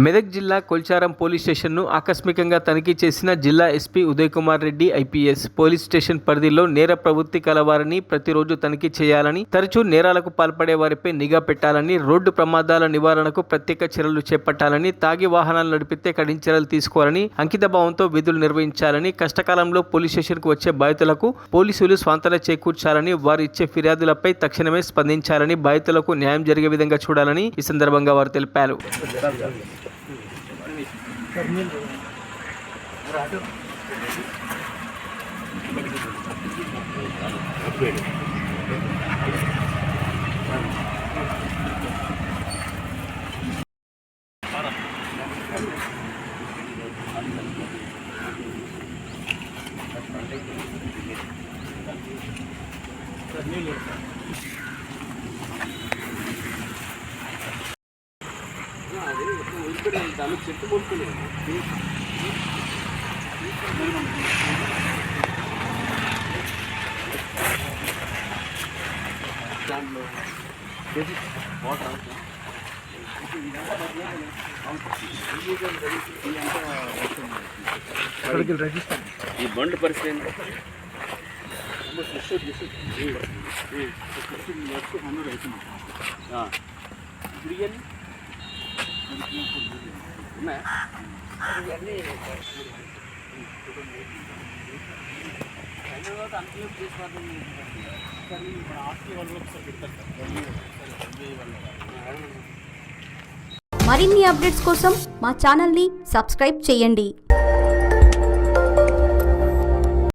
మెదక్ జిల్లా కొల్చారం పోలీస్ స్టేషన్ను ఆకస్మికంగా తనిఖీ చేసిన జిల్లా SP Uday Kumar Reddy IPS. Police station పరిధిలో నేర ప్రవృత్తి కలవారిని ప్రతిరోజు తనిఖీ చేయాలని, తరచూ నేరాలకు పాల్పడే వారిపై నిఘా పెట్టాలని, రోడ్డు ప్రమాదాల నివారణకు ప్రత్యేక చర్యలు చేపట్టాలని, తాగి వాహనాలు నడిపితే కఠిన చర్యలు తీసుకోవాలని, అంకితభావంతో విధులు నిర్వహించాలని, కష్టకాలంలో పోలీస్ స్టేషన్కు వచ్చే బాధితులకు పోలీసులు స్వాంతన చేకూర్చాలని, వారు ఇచ్చే ఫిర్యాదులపై తక్షణమే స్పందించాలని, బాధితులకు న్యాయం జరిగే విధంగా చూడాలని ఈ సందర్భంగా వారు తెలిపారు. చెట్టు కొనుక్కున్నాను దాంట్లో వాటర్ ఈ బండ్ పరిస్థితి మరిన్ని అప్డేట్స్ కోసం మా ఛానల్ని సబ్స్క్రైబ్ చేయండి.